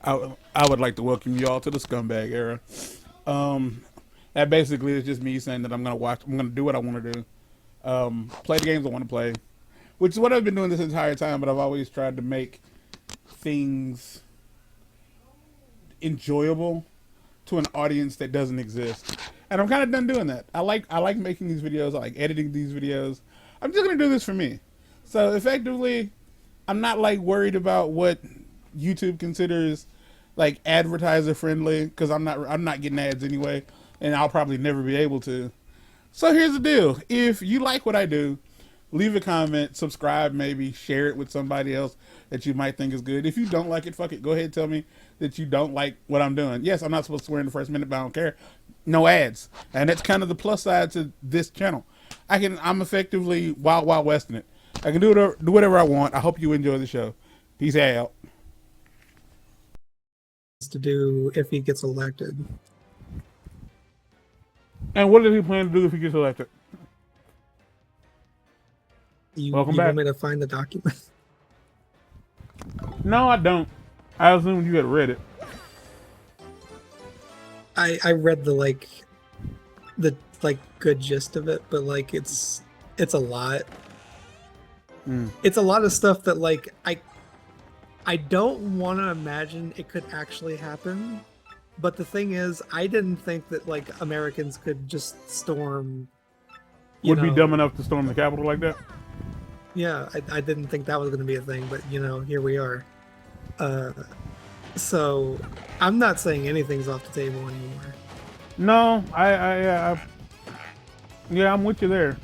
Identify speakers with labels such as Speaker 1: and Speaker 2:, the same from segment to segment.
Speaker 1: I would like to welcome you all to the scumbag era. That basically is just me saying that I'm gonna do what I want to do, play the games I want to play, which is what I've been doing this entire time. But I've always tried to make things enjoyable to an audience that doesn't exist, and I'm kind of done doing that. I like making these videos. I like editing these videos. I'm just gonna do this for me. So effectively, I'm not like worried about what YouTube considers like advertiser friendly because I'm not getting ads anyway, and I'll probably never be able to. So here's the deal: if you like what I do, leave a comment, subscribe, maybe share it with somebody else that you might think is good. If you don't like it, fuck it. Go ahead and tell me that you don't like what I'm doing. Yes, I'm not supposed to swear in the first minute, but I don't care. No ads, and that's kind of the plus side to this channel. I'm effectively wild westing it. I can do whatever I want. I hope you enjoy the show. Peace out.
Speaker 2: To do if he gets elected.
Speaker 1: And what does he plan to do if he gets elected? Welcome back.
Speaker 2: Want me to find the document?
Speaker 1: No, I don't. I assumed you had read it.
Speaker 2: I read the good gist of it, but like it's a lot. It's a lot of stuff that like I don't want to imagine it could actually happen, but the thing is, I didn't think that like Americans could just storm.
Speaker 1: Would be dumb enough to storm the Capitol like that?
Speaker 2: Yeah, I didn't think that was going to be a thing, but here we are. So I'm not saying anything's off the table anymore.
Speaker 1: No, yeah, I'm with you there.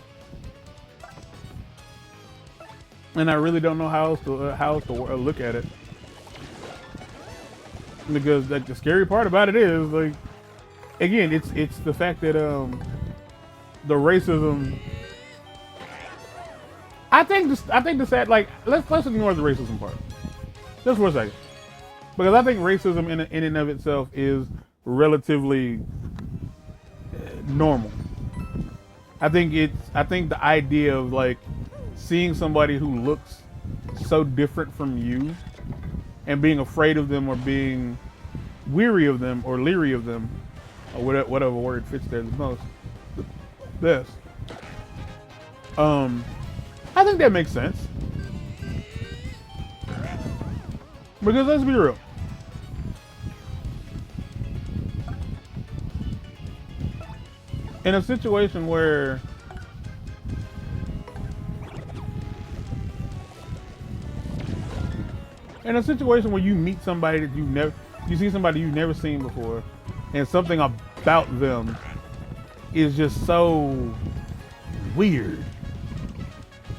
Speaker 1: And I really don't know how else to look at it, because like the scary part about it is like, again, it's the fact that the racism. I think the sad, like, let's ignore the racism part just for a second, because I think racism in and of itself is relatively normal. I think the idea of like seeing somebody who looks so different from you and being afraid of them or being weary of them or leery of them or whatever word fits there the most best. I think that makes sense, because let's be real. In a situation where you meet somebody that you see somebody you've never seen before, and something about them is just so weird.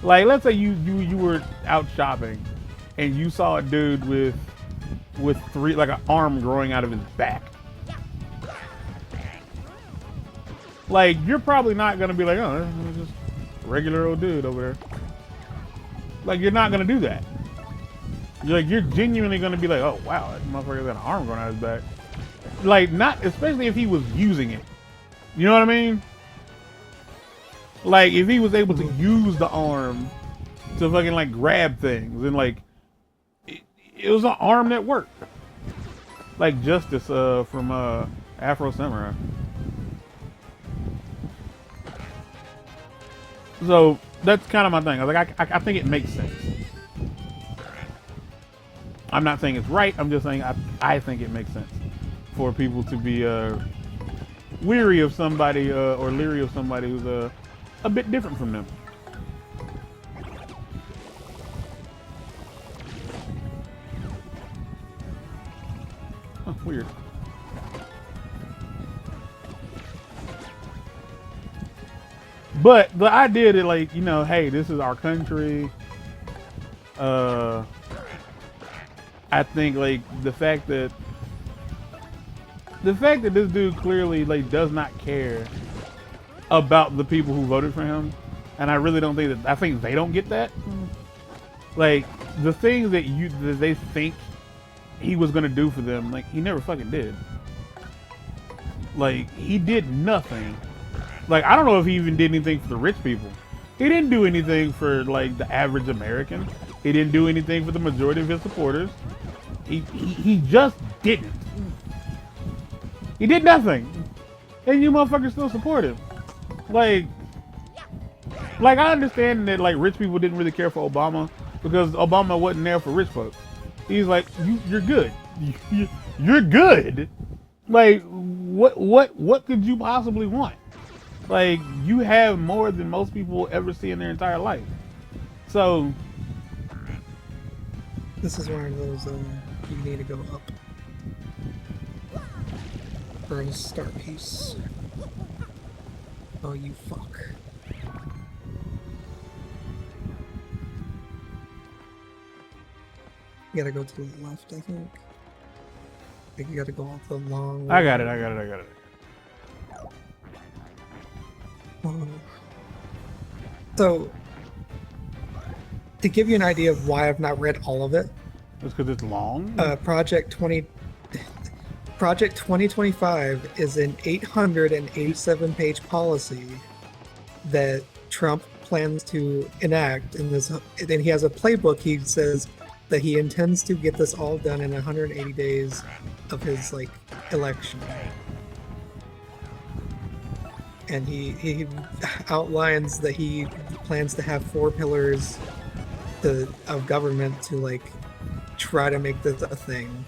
Speaker 1: Like, let's say you were out shopping and you saw a dude with three, like an arm growing out of his back. Like, you're probably not gonna be like, oh, that's just a regular old dude over there. Like, you're not gonna do that. You're genuinely gonna be like, oh wow, that motherfucker's got an arm growing out of his back. Like, not, especially if he was using it. You know what I mean? Like, if he was able to use the arm to fucking like grab things, and like it was an arm that worked. Like Justice from Afro Samurai. So that's kind of my thing. I think it makes sense. I'm not saying it's right. I'm just saying I think it makes sense for people to be weary of somebody or leery of somebody who's a bit different from them. Oh, weird. But the idea that, like, hey, this is our country. I think like the fact that this dude clearly like does not care about the people who voted for him, and I really don't think that. I think they don't get that. Like, the things that they think he was gonna do for them, like, he never fucking did. Like, he did nothing. Like, I don't know if he even did anything for the rich people. He didn't do anything for like the average American. He didn't do anything for the majority of his supporters. He just didn't. He did nothing. And you motherfuckers still support him. Like I understand that like rich people didn't really care for Obama because Obama wasn't there for rich folks. He's like, you're good. You're good. Like, what could you possibly want? Like, you have more than most people ever see in their entire life. So
Speaker 2: this is one of those you need to go up for a start piece. Oh, you fuck. You gotta go to the left, I think. I think you gotta go all the long way.
Speaker 1: I got it.
Speaker 2: So, to give you an idea of why I've not read all of it,
Speaker 1: it's because it's long.
Speaker 2: Project 2025 is an 887-page policy that Trump plans to enact, and then he has a playbook. He says that he intends to get this all done in 180 days of his election. And he outlines that he plans to have 4 pillars of government to try to make this a thing.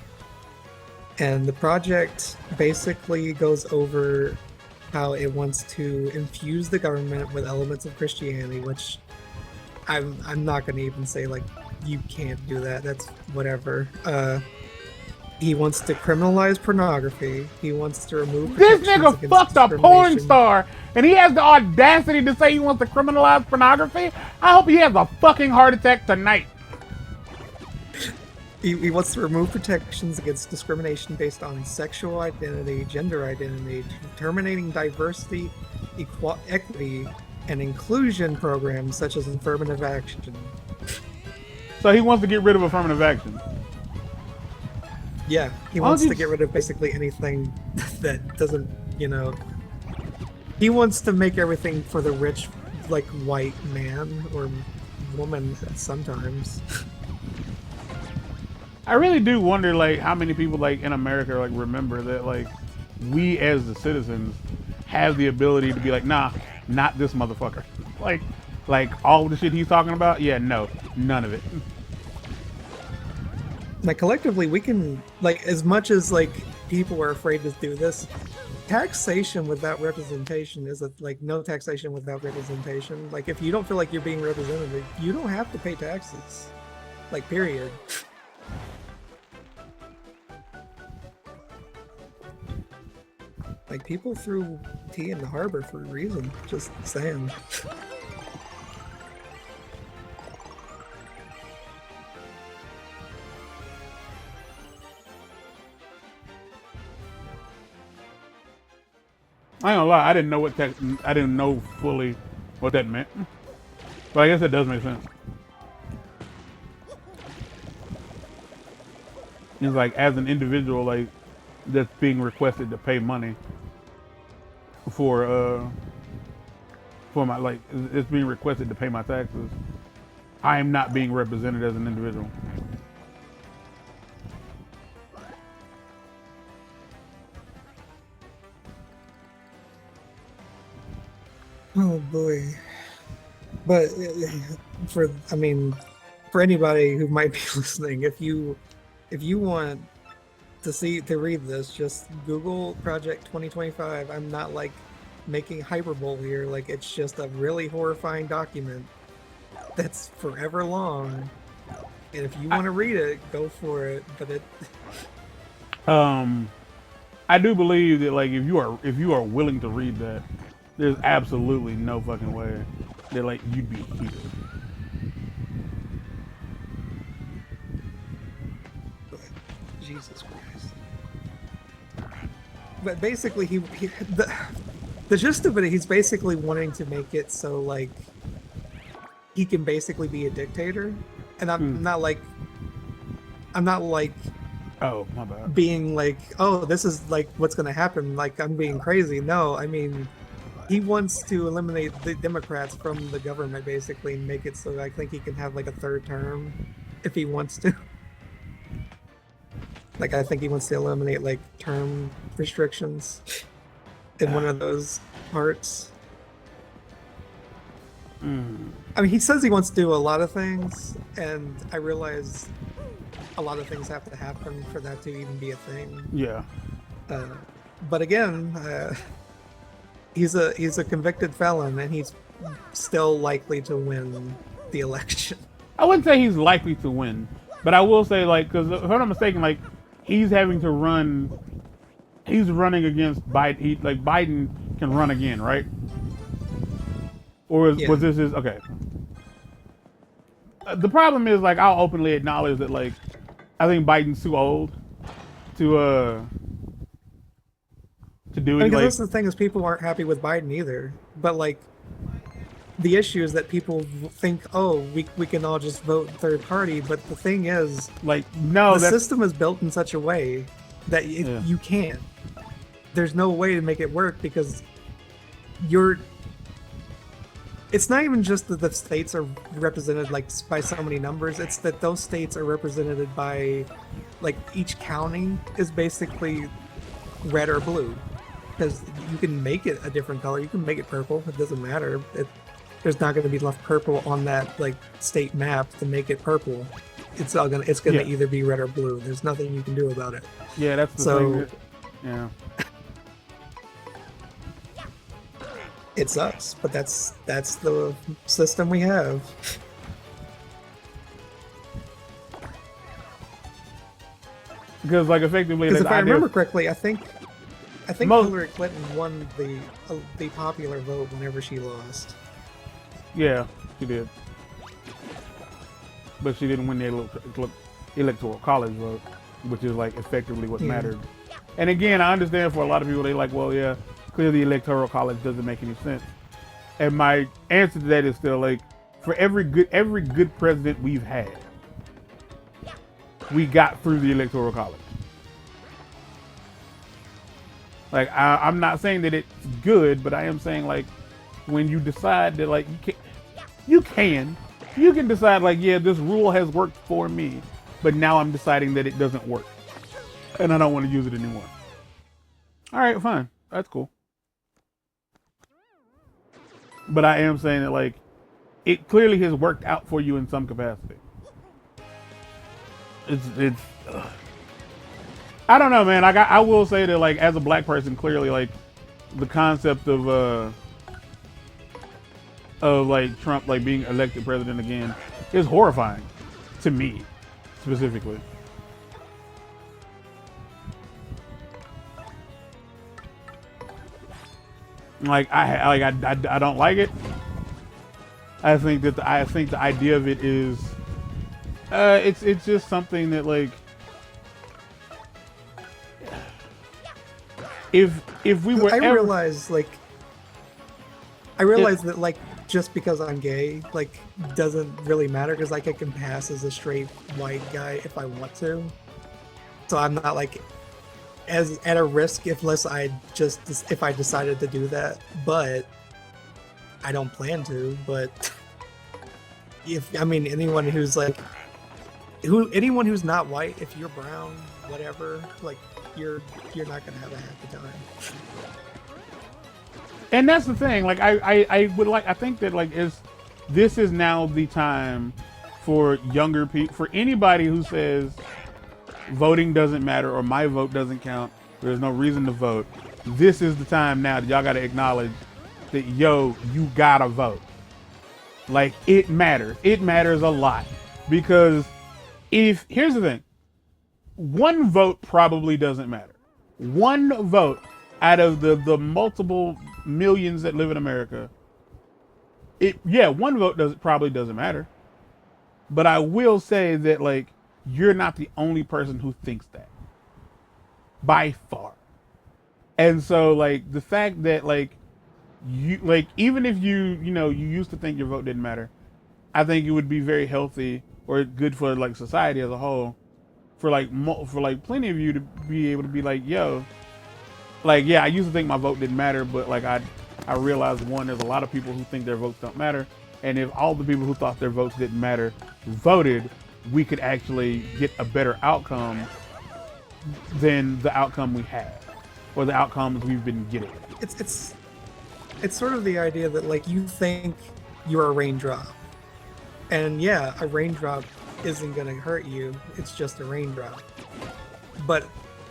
Speaker 2: And the project basically goes over how it wants to infuse the government with elements of Christianity, which I'm not going to even say you can't do that. That's whatever. He wants to criminalize pornography. He wants to remove
Speaker 1: this nigga fucked a porn star, and he has the audacity to say he wants to criminalize pornography. I hope he has a fucking heart attack tonight.
Speaker 2: He wants to remove protections against discrimination based on sexual identity, gender identity, terminating diversity, equity, and inclusion programs such as affirmative action.
Speaker 1: So he wants to get rid of affirmative action.
Speaker 2: Yeah, he wants to get rid of basically anything that doesn't, he wants to make everything for the rich, white man or woman sometimes.
Speaker 1: I really do wonder, how many people, in America, remember that, we as the citizens have the ability to be nah, not this motherfucker. All the shit he's talking about, yeah, no, none of it.
Speaker 2: Collectively, we can, as much as, people are afraid to do this, taxation without representation is, no taxation without representation. If you don't feel like you're being represented, you don't have to pay taxes. Period. People threw tea in the harbor for a reason. Just saying.
Speaker 1: I ain't gonna lie, I didn't know fully what that meant. But I guess it does make sense. It's as an individual, that's being requested to pay money for my, it's being requested to pay my taxes. I am not being represented as an individual.
Speaker 2: Oh boy. But for anybody who might be listening, if you want to read this, just Google Project 2025. I'm not making hyperbole here. It's just a really horrifying document that's forever long. And if you want to read it, go for it. But it
Speaker 1: I do believe that if you are willing to read that, there's absolutely no fucking way that you'd be heated.
Speaker 2: Jesus Christ. But basically, the gist of it, he's basically wanting to make it so he can basically be a dictator, and I'm not
Speaker 1: oh my bad
Speaker 2: being oh, this is what's gonna happen, I'm being crazy. No, he wants to eliminate the Democrats from the government basically and make it so I think he can have a 3rd term if he wants to. Like, I think he wants to eliminate like term restrictions in one of those parts. I mean, he says he wants to do a lot of things, and I realize a lot of things have to happen for that to even be a thing.
Speaker 1: Yeah.
Speaker 2: But again, he's a convicted felon, and he's still likely to win the election.
Speaker 1: I wouldn't say he's likely to win, but I will say, like, because if I'm not mistaken, like, he's having to run. He's running against Biden. Like, Biden can run again, right? Or was this his? Okay. The problem is, like, I'll openly acknowledge that, like, I think Biden's too old to do it.
Speaker 2: Because
Speaker 1: like,
Speaker 2: that's the thing, is people aren't happy with Biden either. But like, the issue is that people think, oh, we can all just vote third party. But the thing is,
Speaker 1: like, no,
Speaker 2: the system is built in such a way that you can't. There's no way to make it work, because it's not even just that the states are represented like by so many numbers. It's that those states are represented by, like, each county is basically red or blue, because you can make it a different color. You can make it purple. It doesn't matter. There's not going to be enough purple on that like state map to make it purple. It's gonna either be red or blue. There's nothing you can do about it.
Speaker 1: Yeah, that's the thing. Yeah.
Speaker 2: It sucks, but that's the system we have.
Speaker 1: Because, like, effectively,
Speaker 2: because if I remember correctly, I think Hillary Clinton won the popular vote whenever she lost.
Speaker 1: Yeah, she did, but she didn't win the electoral college vote, which is, like, effectively what mattered. And again, I understand for a lot of people, they like, well, yeah, clearly the electoral college doesn't make any sense. And my answer to that is still, like, for every good president we've had, we got through the electoral college. Like, I'm not saying that it's good, but I am saying, like, when you decide that, like, you can decide, like, yeah, this rule has worked for me, but now I'm deciding that it doesn't work, and I don't want to use it anymore. All right, fine, that's cool. But I am saying that, like, it clearly has worked out for you in some capacity. It's I don't know, man. I will say that, like, as a black person, clearly, like, the concept of like Trump, like, being elected president again is horrifying to me specifically. Like, I don't like it. I think the idea of it is it's just something that, like, if we were
Speaker 2: I realize that, like, just because I'm gay, like, doesn't really matter, because, like, I can pass as a straight white guy if I want to. So I'm not, like, as at a risk if I decided to do that. But I don't plan to. But anyone who's like anyone who's not white, if you're brown, whatever, like, you're not gonna have a happy time.
Speaker 1: And that's the thing. Like, I think that, like, this is now the time for younger people, for anybody who says voting doesn't matter or my vote doesn't count, there's no reason to vote. This is the time now that y'all gotta acknowledge that, yo, you gotta vote. Like, it matters. It matters a lot. Because here's the thing, one vote probably doesn't matter. One vote out of the multiple millions that live in America, one vote probably doesn't matter. But I will say that, like, you're not the only person who thinks that, by far. And so, like, the fact that, like, you, like, even if you used to think your vote didn't matter, I think it would be very healthy or good for, like, society as a whole, for plenty of you to be able to be like, yo, like, yeah, I used to think my vote didn't matter, but, like, I realized, one, there's a lot of people who think their votes don't matter, and if all the people who thought their votes didn't matter voted, we could actually get a better outcome than the outcome we have, or the outcomes we've been getting.
Speaker 2: It's sort of the idea that like you think you're a raindrop, and yeah, a raindrop isn't gonna hurt you. It's just a raindrop. But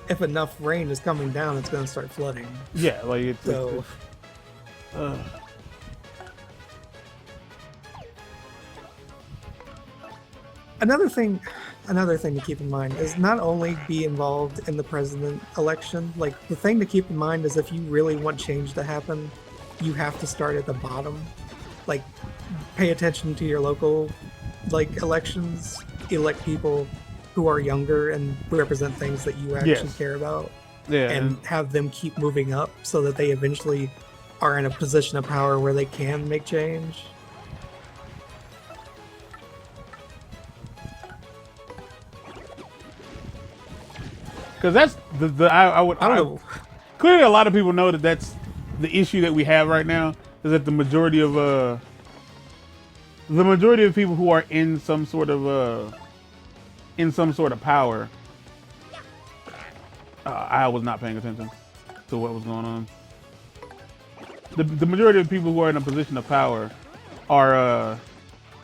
Speaker 2: if enough rain is coming down, it's gonna start flooding.
Speaker 1: Yeah, like it's
Speaker 2: so. Another thing to keep in mind is not only be involved in the president election. Like the thing to keep in mind is if you really want change to happen, you have to start at the bottom. Like pay attention to your local like elections, elect people who are younger and represent things that you actually care about.
Speaker 1: Yeah,
Speaker 2: and have them keep moving up so that they eventually are in a position of power where they can make change.
Speaker 1: Because that's I don't know. Clearly, a lot of people know that that's the issue that we have right now. Is that the majority of people who are in some sort of power. I was not paying attention to what was going on. The majority of people who are in a position of power are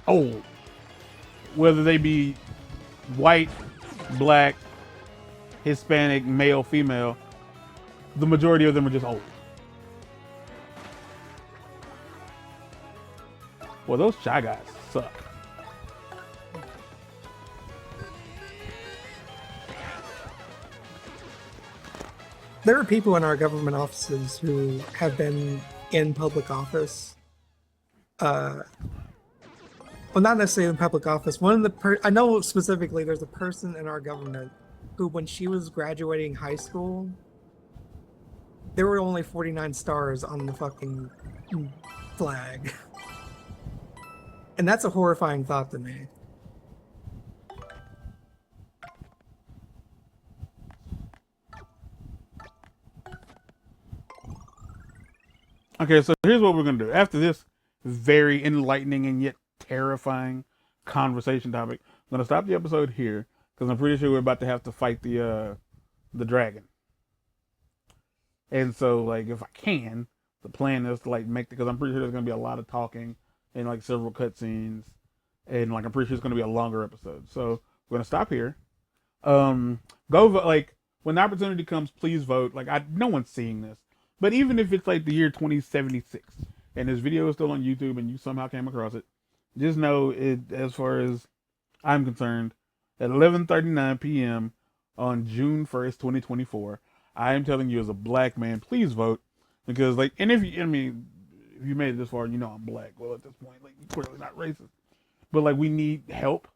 Speaker 1: old, whether they be white, black, Hispanic, male, female. The majority of them are just old. Well, those Shy Guys suck.
Speaker 2: There are people in our government offices who have been in public office. Well, not necessarily in public office. I know specifically there's a person in our government who, when she was graduating high school, there were only 49 stars on the fucking flag. And that's a horrifying thought to me.
Speaker 1: Okay, so here's what we're going to do. After this very enlightening and yet terrifying conversation topic, I'm going to stop the episode here because I'm pretty sure we're about to have to fight the dragon. And so, like, if I can, the plan is to, like, because I'm pretty sure there's going to be a lot of talking and, like, several cutscenes. And, like, I'm pretty sure it's going to be a longer episode. So, we're going to stop here. Go vote. Like, when the opportunity comes, please vote. Like, no one's seeing this. But even if it's like the year 2076 and this video is still on YouTube and you somehow came across it, just know it, as far as I'm concerned, at 11:39 p.m. on June 1st, 2024, I am telling you as a black man, please vote. Because, like, and if you made it this far, you know I'm black. Well, at this point, like, you're clearly not racist. But, like, we need help.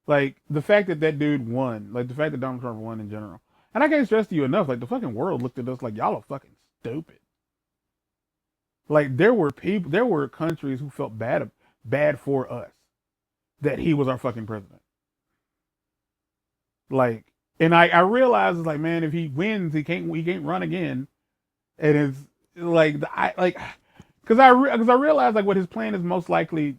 Speaker 1: Like, the fact that dude won, like, the fact that Donald Trump won in general. And I can't stress to you enough, like, the fucking world looked at us like, y'all are fucking stupid. Like, there were countries who felt bad for us that he was our fucking president. Like, and I realized, like, man, if he wins, he can't run again. And it's like, because I realized, like, what his plan is most likely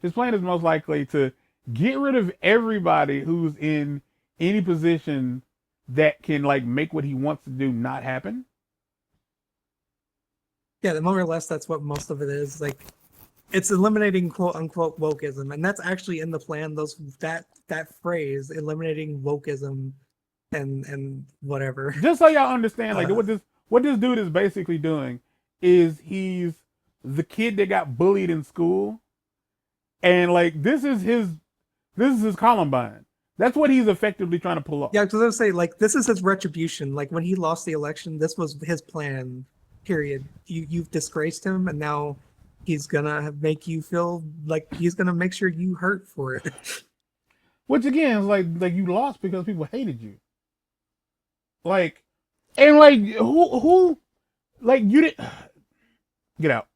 Speaker 1: to get rid of everybody who's in any position that can, like, make what he wants to do not happen.
Speaker 2: Yeah, more or less that's what most of it is. Like, it's eliminating quote unquote wokeism, and that's actually in the plan. That phrase, eliminating wokeism, and whatever.
Speaker 1: Just so y'all understand, like, what this dude is basically doing is he's the kid that got bullied in school, and, like, this is his Columbine. That's what he's effectively trying to pull off.
Speaker 2: Yeah, because I was say, like, this is his retribution. Like, when he lost the election, this was his plan. Period. You've disgraced him, and now he's gonna make you feel like he's gonna make sure you hurt for it.
Speaker 1: Which again is like you lost because people hated you. Like, and like who like you didn't get out.